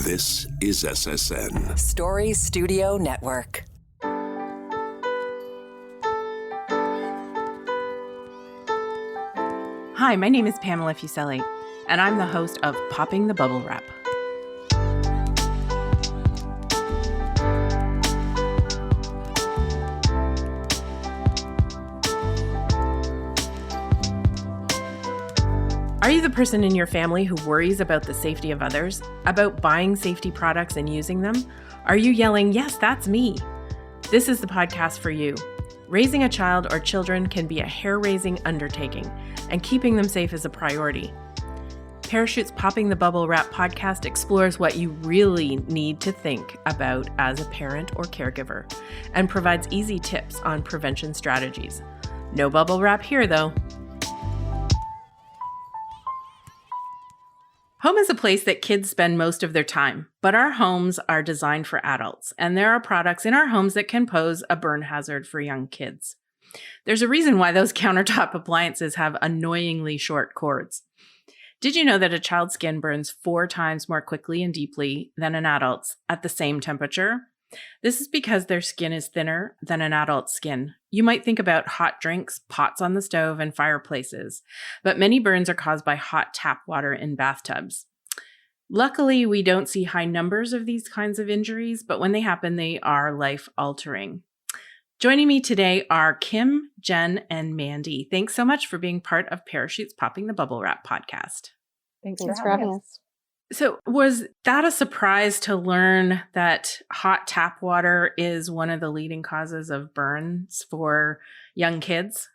This is SSN. Story Studio Network. Hi, my name is Pamela Fuselli, and I'm the host of Popping the Bubble Wrap. Are you the person in your family who worries about the safety of others, about buying safety products and using them? Are you yelling, "Yes, that's me"? This is the podcast for you. Raising a child or children can be a hair-raising undertaking, and keeping them safe is a priority. Parachute's Popping the Bubble Wrap podcast explores what you really need to think about as a parent or caregiver, and provides easy tips on prevention strategies. No bubble wrap here, though. Home is a place that kids spend most of their time, but our homes are designed for adults, and there are products in our homes that can pose a burn hazard for young kids. There's a reason why those countertop appliances have annoyingly short cords. Did you know that a child's skin burns 4 times more quickly and deeply than an adult's at the same temperature? This is because their skin is thinner than an adult's skin. You might think about hot drinks, pots on the stove, and fireplaces, but many burns are caused by hot tap water in bathtubs. Luckily, we don't see high numbers of these kinds of injuries, but when they happen, they are life-altering. Joining me today are Kim, Jenn, and Mandy. Thanks so much for being part of Parachute's Popping the Bubble Wrap podcast. Thanks for having us. So was that a surprise to learn that hot tap water is one of the leading causes of burns for young kids?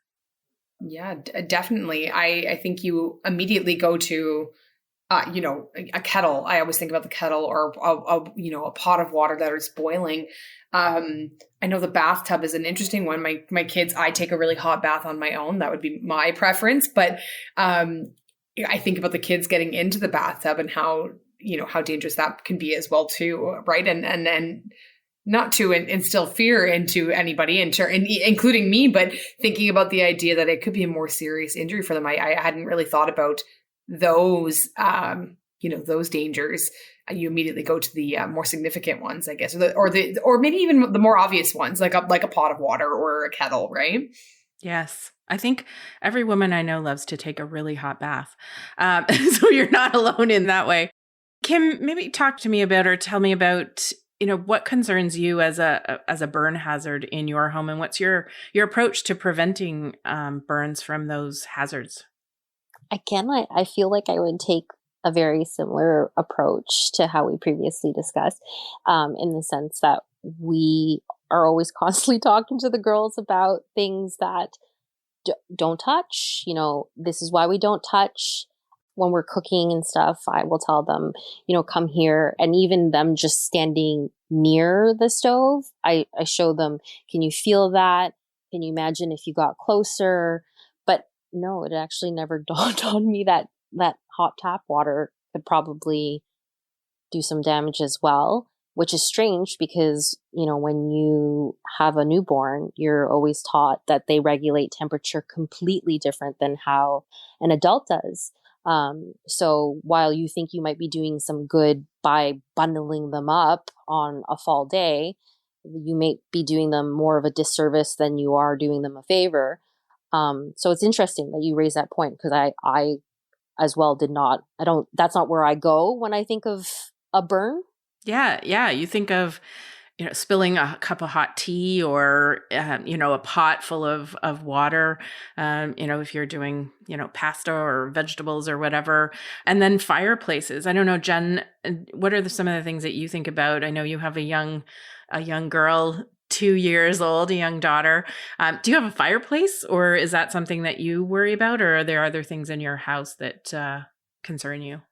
Yeah, definitely. I think you immediately go to, a kettle. I always think about the kettle or, a pot of water that is boiling. I know the bathtub is an interesting one. My kids, I take a really hot bath on my own. That would be my preference. But I think about the kids getting into the bathtub and how dangerous that can be as well too, right? And not to instill fear into anybody, including me, but thinking about the idea that it could be a more serious injury for them. I hadn't really thought about those, those dangers. You immediately go to the more significant ones, I guess, or maybe even the more obvious ones, like a pot of water or a kettle, right? Yes. I think every woman I know loves to take a really hot bath. So you're not alone in that way. Kim, maybe talk to me about or tell me about, what concerns you as a burn hazard in your home, and what's your approach to preventing burns from those hazards? Again, I feel like I would take a very similar approach to how we previously discussed, in the sense that we are always constantly talking to the girls about things that don't touch. This is why we don't touch. When we're cooking and stuff, I will tell them, come here. And even them just standing near the stove, I show them, can you feel that? Can you imagine if you got closer? But no, it actually never dawned on me that hot tap water could probably do some damage as well, which is strange because, when you have a newborn, you're always taught that they regulate temperature completely different than how an adult does. So while you think you might be doing some good by bundling them up on a fall day, you may be doing them more of a disservice than you are doing them a favor. So it's interesting that you raise that point, because I as well that's not where I go when I think of a burn. Yeah. You think of, spilling a cup of hot tea or, a pot full of water, if you're doing, pasta or vegetables or whatever, and then fireplaces. I don't know, Jenn, what are some of the things that you think about? I know you have a young girl, 2 years old, a young daughter. Do you have a fireplace, or is that something that you worry about, or are there other things in your house that concern you?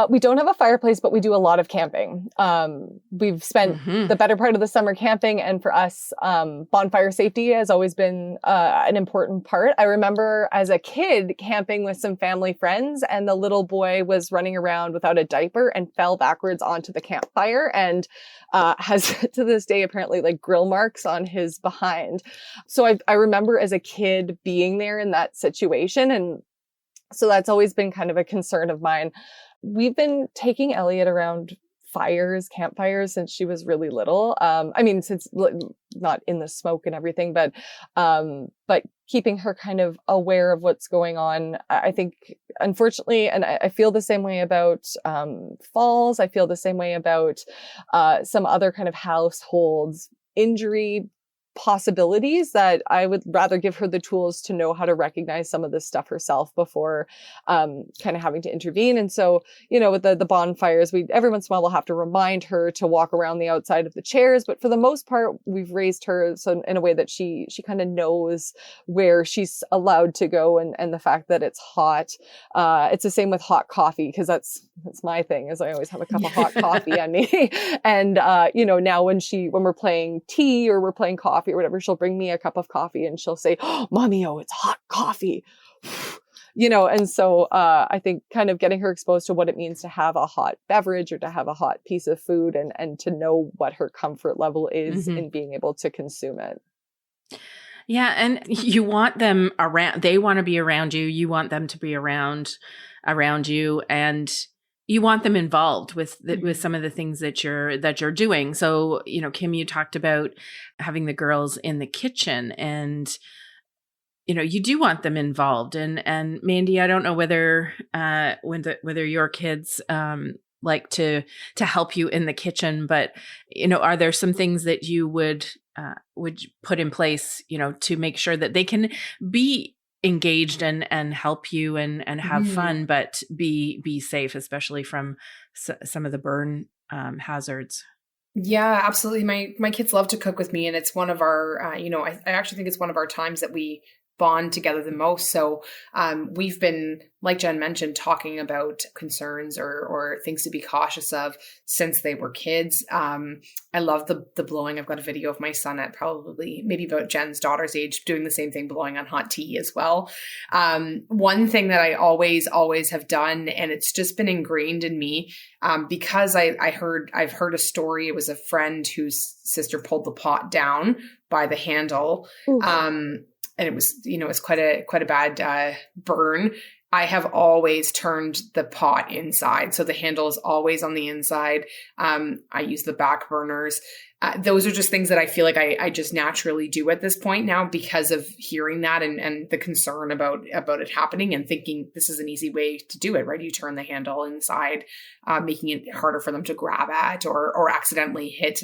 We don't have a fireplace, but we do a lot of camping. We've spent the better part of the summer camping, and for us, bonfire safety has always been an important part. I remember as a kid camping with some family friends, and the little boy was running around without a diaper and fell backwards onto the campfire, and has to this day apparently like grill marks on his behind. So I remember as a kid being there in that situation, and so that's always been kind of a concern of mine. We've been taking Elliot around campfires since she was really little. Since not in the smoke and everything, but keeping her kind of aware of what's going on. I think, unfortunately, and I feel the same way about falls. I feel the same way about some other kind of households injury possibilities, that I would rather give her the tools to know how to recognize some of this stuff herself before kind of having to intervene. And so, with the bonfires, we every once in a while we'll have to remind her to walk around the outside of the chairs. But for the most part, we've raised her so in a way that she kind of knows where she's allowed to go, and the fact that it's hot. It's the same with hot coffee, because that's my thing, is I always have a cup of hot coffee on me. And now when we're playing tea or we're playing coffee or whatever, she'll bring me a cup of coffee and she'll say, "Oh, Mommy, it's hot coffee." And so I think kind of getting her exposed to what it means to have a hot beverage or to have a hot piece of food, and to know what her comfort level is in being able to consume it. Yeah. And you want them around, they want to be around you. You want them to be around you, and you want them involved with some of the things that you're doing. So, Kim, you talked about having the girls in the kitchen, and you do want them involved. And Mandy, I don't know whether your kids like to help you in the kitchen, but are there some things that you would put in place, to make sure that they can be engaged and help you and have fun, but be safe, especially from some of the burn hazards? Yeah, absolutely. My kids love to cook with me, and it's one of our, I actually think it's one of our times that we bond together the most. So we've been, like Jenn mentioned, talking about concerns or things to be cautious of since they were kids. I love the blowing. I've got a video of my son at maybe about Jenn's daughter's age doing the same thing, blowing on hot tea as well. One thing that I always have done, and it's just been ingrained in me, because I've heard a story. It was a friend whose sister pulled the pot down by the handle. And it was, it's quite a bad burn. I have always turned the pot inside. So the handle is always on the inside. I use the back burners. Those are just things that I feel like I just naturally do at this point now, because of hearing that and the concern about it happening, and thinking this is an easy way to do it, right? You turn the handle inside, making it harder for them to grab at or accidentally hit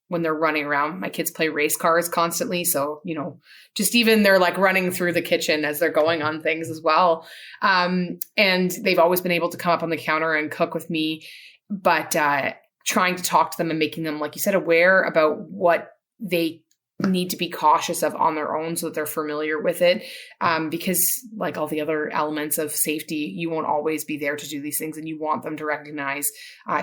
when they're running around. My kids play race cars constantly. So, just even they're like running through the kitchen as they're going on things as well. And they've always been able to come up on the counter and cook with me, but trying to talk to them and making them, like you said, aware about what they need to be cautious of on their own, so that they're familiar with it. Because like all the other elements of safety, you won't always be there to do these things, and you want them to recognize,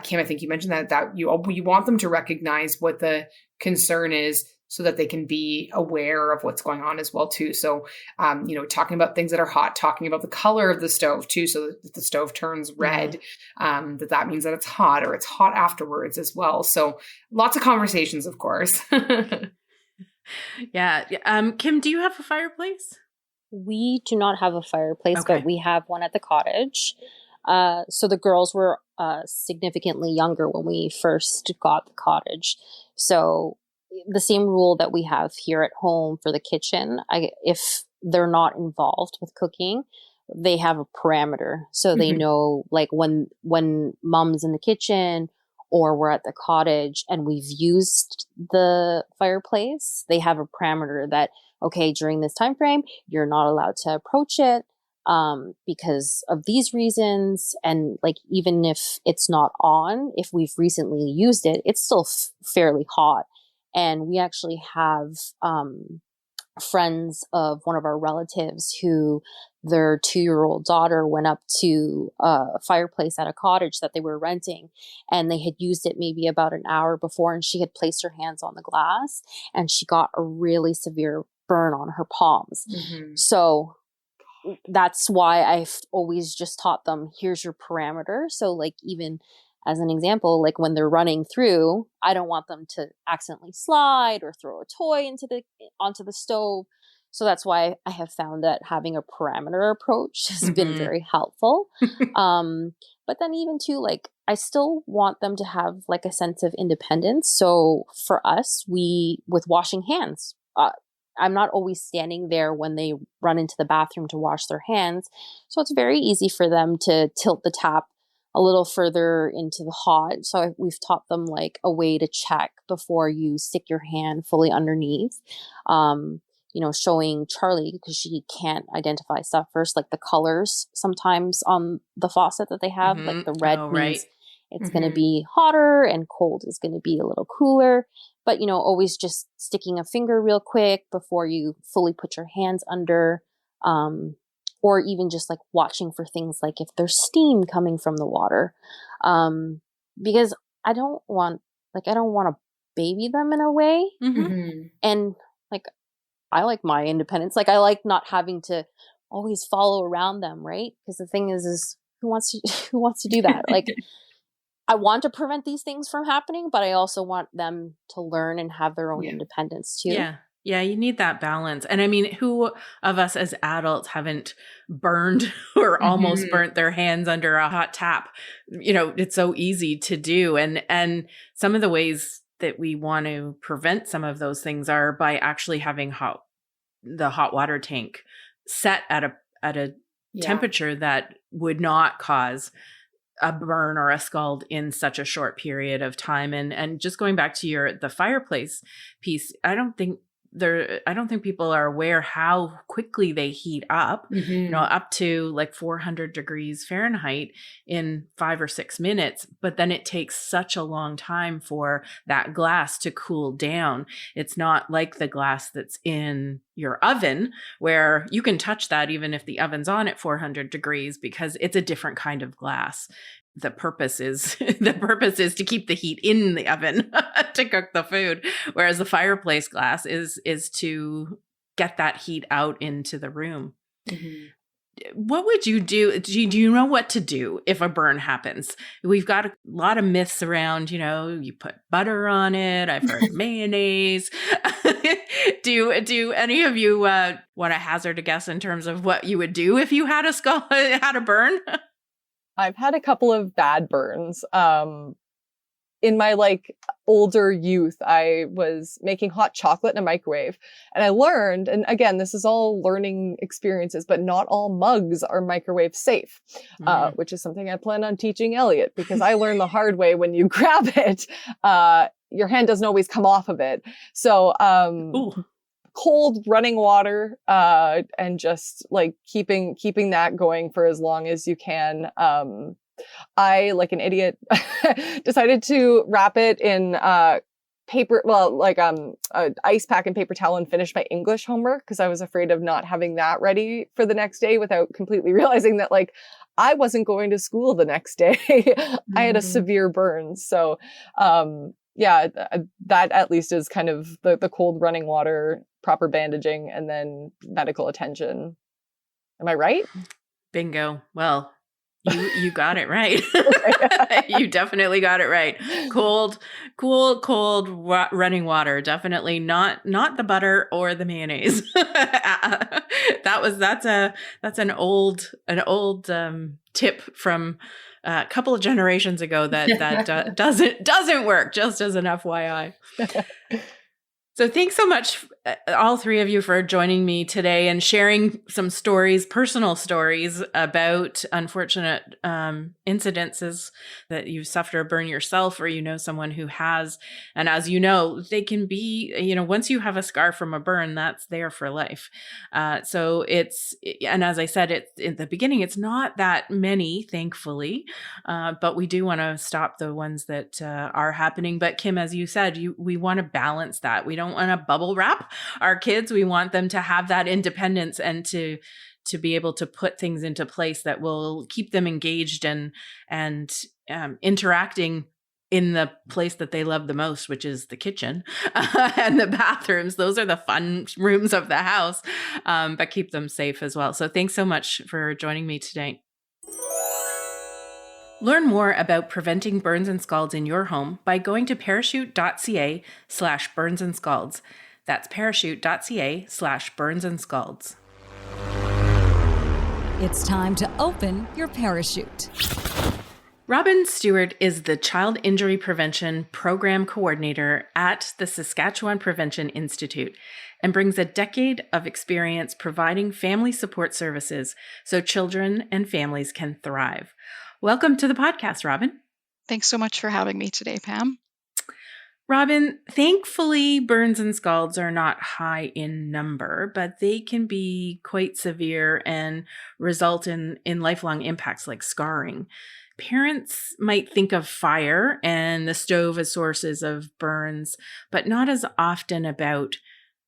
Kim, I think you mentioned that you want them to recognize what the concern is, so that they can be aware of what's going on as well too. So, talking about things that are hot, talking about the color of the stove too, so that if the stove turns red, that means that it's hot, or it's hot afterwards as well. So lots of conversations, of course. Yeah. Kim, do you have a fireplace? We do not have a fireplace, Okay. but we have one at the cottage. So the girls were significantly younger when we first got the cottage. So the same rule that we have here at home for the kitchen, if they're not involved with cooking, they have a parameter. So they know, like, when mom's in the kitchen or we're at the cottage and we've used the fireplace, they have a parameter that, okay, during this time frame, you're not allowed to approach it because of these reasons. And like, even if it's not on, if we've recently used it, it's still fairly hot. And we actually have friends of one of our relatives who their 2-year-old daughter went up to a fireplace at a cottage that they were renting, and they had used it maybe about an hour before, and she had placed her hands on the glass and she got a really severe burn on her palms. So that's why I've always just taught them, here's your parameter. So like, even as an example, like when they're running through, I don't want them to accidentally slide or throw a toy onto the stove. So that's why I have found that having a parameter approach has been very helpful. But then even too, like, I still want them to have like a sense of independence. So for us, with washing hands, I'm not always standing there when they run into the bathroom to wash their hands. So it's very easy for them to tilt the tap a little further into the hot. So we've taught them like a way to check before you stick your hand fully underneath. Showing Charlie, because she can't identify stuff first, like the colors sometimes on the faucet that they have, like the red means it's going to be hotter and cold is going to be a little cooler. But, always just sticking a finger real quick before you fully put your hands under, or even just like watching for things like if there's steam coming from the water. Because I don't want to baby them in a way. And like, I like my independence. Like, I like not having to always follow around them, right? Because the thing is who wants to do that? Like, I want to prevent these things from happening, but I also want them to learn and have their own independence too. Yeah, you need that balance. And I mean, who of us as adults haven't burned or almost burnt their hands under a hot tap? It's so easy to do. And some of the ways that we want to prevent some of those things are by actually having the hot water tank set at a temperature that would not cause a burn or a scald in such a short period of time. And just going back to the fireplace piece, I don't think people are aware how quickly they heat up, up to like 400 degrees Fahrenheit in 5 or 6 minutes. But then it takes such a long time for that glass to cool down. It's not like the glass that's in your oven where you can touch that even if the oven's on at 400 degrees because it's a different kind of glass. The purpose is to keep the heat in the oven to cook the food, whereas the fireplace glass is to get that heat out into the room. What would you do? Do you know what to do if a burn happens? We've got a lot of myths around, you put butter on it. I've heard mayonnaise. Do any of you want to hazard a guess in terms of what you would do if you had a burn? I've had a couple of bad burns. In my like older youth, I was making hot chocolate in a microwave, and I learned, and again, this is all learning experiences, but not all mugs are microwave safe, which is something I plan on teaching Elliot, because I learned the hard way when you grab it, your hand doesn't always come off of it. So, cold running water, and just like keeping that going for as long as you can. I, like an idiot, decided to wrap it in paper, ice pack and paper towel and finish my English homework because I was afraid of not having that ready for the next day without completely realizing that like I wasn't going to school the next day. I had a severe burn. So, that at least is kind of the cold running water, proper bandaging, and then medical attention. Am I right? Bingo. Well, you got it right. You definitely got it right. Cold running water. Definitely not the butter or the mayonnaise. That's an old tip from a couple of generations ago that doesn't work. Just as an FYI. So thanks so much, all three of you, for joining me today and sharing some stories, personal stories about unfortunate incidences that you've suffered a burn yourself or someone who has. And as you know, they can be, once you have a scar from a burn, that's there for life. So and as I said in the beginning, it's not that many, thankfully, but we do want to stop the ones that are happening. But Kim, as you said, we want to balance that. We don't want to bubble wrap our kids. We want them to have that independence and to be able to put things into place that will keep them engaged and interacting in the place that they love the most, which is the kitchen and the bathrooms. Those are the fun rooms of the house, but keep them safe as well. So thanks so much for joining me today. Learn more about preventing burns and scalds in your home by going to parachute.ca/burns and scalds. That's parachute.ca/burns and scalds. It's time to open your parachute. Robyn Stewart is the Child Injury Prevention Program Coordinator at the Saskatchewan Prevention Institute and brings a decade of experience providing family support services so children and families can thrive. Welcome to the podcast, Robyn. Thanks so much for having me today, Pam. Robyn, thankfully, burns and scalds are not high in number, but they can be quite severe and result in lifelong impacts like scarring. Parents might think of fire and the stove as sources of burns, but not as often about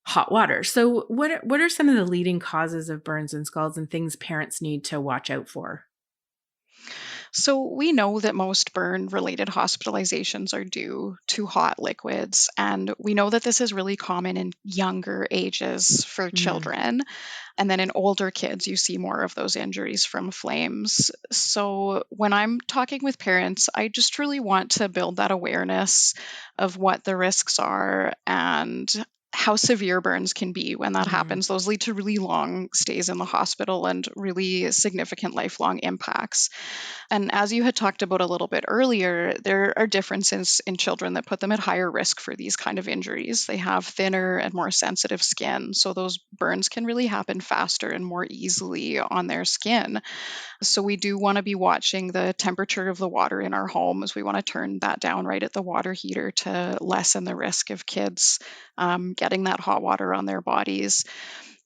hot water. So what are some of the leading causes of burns and scalds and things parents need to watch out for? So we know that most burn-related hospitalizations are due to hot liquids, and we know that this is really common in younger ages for children. And then in older kids, you see more of those injuries from flames. So when I'm talking with parents, I just really want to build that awareness of what the risks are and how severe burns can be when that happens. Those lead to really long stays in the hospital and really significant lifelong impacts. And as you had talked about a little bit earlier, there are differences in children that put them at higher risk for these kind of injuries. They have thinner and more sensitive skin, so those burns can really happen faster and more easily on their skin. So we do want to be watching the temperature of the water in our homes. We want to turn that down right at the water heater to lessen the risk of kids getting that hot water on their bodies.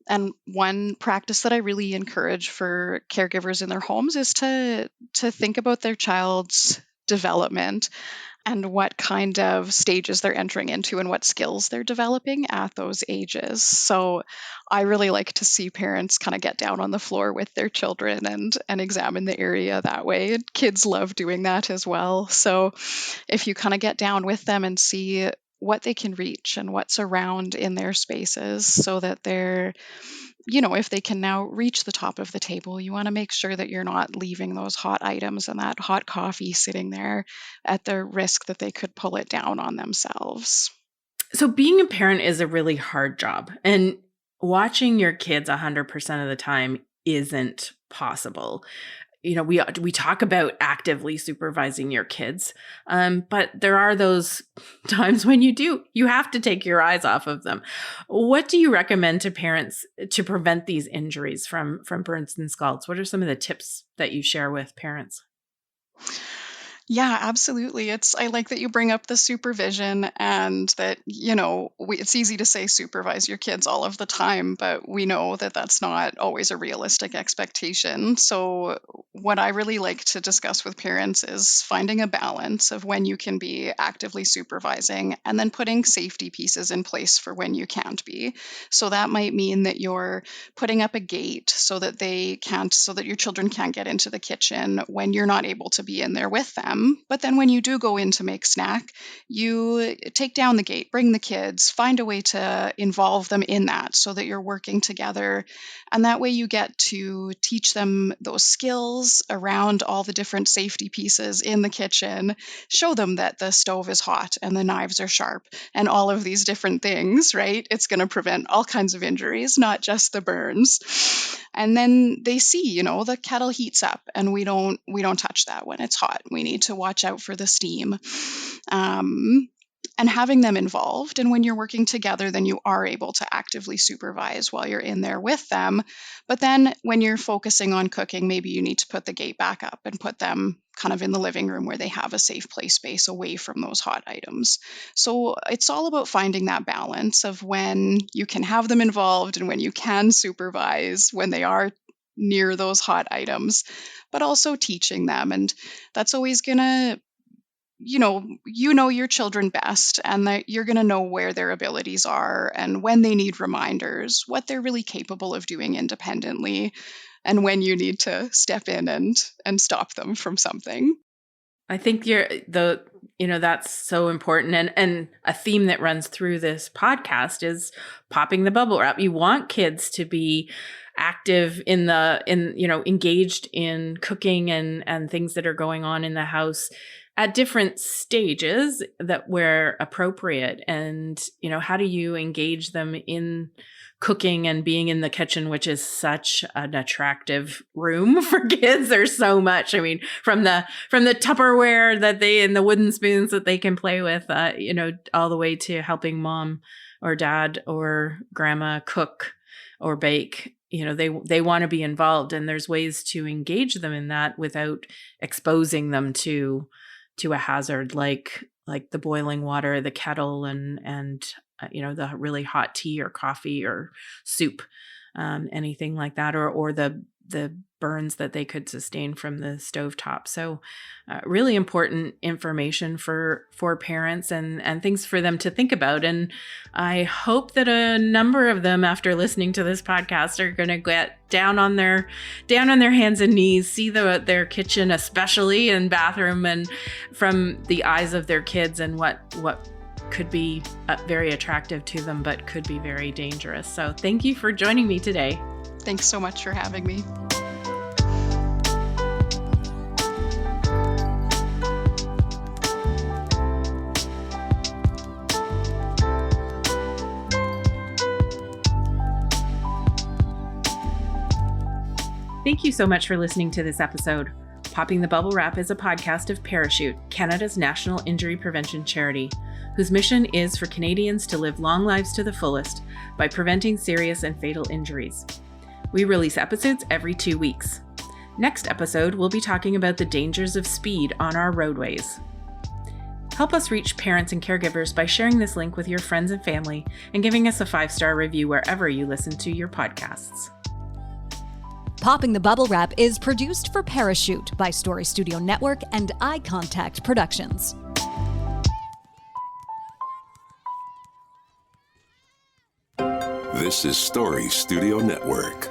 And one practice that I really encourage for caregivers in their homes is to think about their child's development and what kind of stages they're entering into and what skills they're developing at those ages. So I really like to see parents kind of get down on the floor with their children and examine the area that way. And kids love doing that as well. So if you kind of get down with them and see what they can reach and what's around in their spaces so that they're, if they can now reach the top of the table, you want to make sure that you're not leaving those hot items and that hot coffee sitting there at the risk that they could pull it down on themselves. So being a parent is a really hard job, and watching your kids 100% of the time isn't possible. We talk about actively supervising your kids, but there are those times when you have to take your eyes off of them. What do you recommend to parents to prevent these injuries from burns and scalds? What are some of the tips that you share with parents? Yeah, absolutely. I like that you bring up the supervision and that, it's easy to say supervise your kids all of the time, but we know that that's not always a realistic expectation. So what I really like to discuss with parents is finding a balance of when you can be actively supervising and then putting safety pieces in place for when you can't be. So that might mean that you're putting up a gate so that your children can't get into the kitchen when you're not able to be in there with them. But then when you do go in to make snack, you take down the gate, bring the kids, find a way to involve them in that so that you're working together. And that way you get to teach them those skills around all the different safety pieces in the kitchen, show them that the stove is hot and the knives are sharp and all of these different things, right? It's going to prevent all kinds of injuries, not just the burns. And then they see, the kettle heats up and we don't touch that when it's hot. We need to watch out for the steam. And having them involved. And when you're working together, then you are able to actively supervise while you're in there with them. But then when you're focusing on cooking, maybe you need to put the gate back up and put them kind of in the living room where they have a safe play space away from those hot items. So it's all about finding that balance of when you can have them involved and when you can supervise when they are near those hot items, but also teaching them. And that's always going to you know your children best, and that you're going to know where their abilities are and when they need reminders, what they're really capable of doing independently, and when you need to step in and stop them from something. I think that's so important. And a theme that runs through this podcast is popping the bubble wrap. You want kids to be active engaged in cooking and things that are going on in the house at different stages that where appropriate. And, how do you engage them in cooking and being in the kitchen, which is such an attractive room for kids. There's so much. I mean, from the Tupperware and the wooden spoons that they can play with, all the way to helping mom or dad or grandma cook or bake. They want to be involved, and there's ways to engage them in that without exposing them to a hazard like the boiling water, the kettle, and the really hot tea or coffee or soup, anything like that, or the burns that they could sustain from the stovetop. So really important information for parents and things for them to think about. And I hope that a number of them, after listening to this podcast, are going to get down on their hands and knees, see their kitchen, especially and bathroom, and from the eyes of their kids, and what could be very attractive to them, but could be very dangerous. So thank you for joining me today. Thanks so much for having me. Thank you so much for listening to this episode. Popping the Bubble Wrap is a podcast of Parachute, Canada's national injury prevention charity, whose mission is for Canadians to live long lives to the fullest by preventing serious and fatal injuries. We release episodes every 2 weeks. Next episode, we'll be talking about the dangers of speed on our roadways. Help us reach parents and caregivers by sharing this link with your friends and family and giving us a 5-star review wherever you listen to your podcasts. Popping the Bubble Wrap is produced for Parachute by Story Studio Network and Eye Contact Productions. This is Story Studio Network.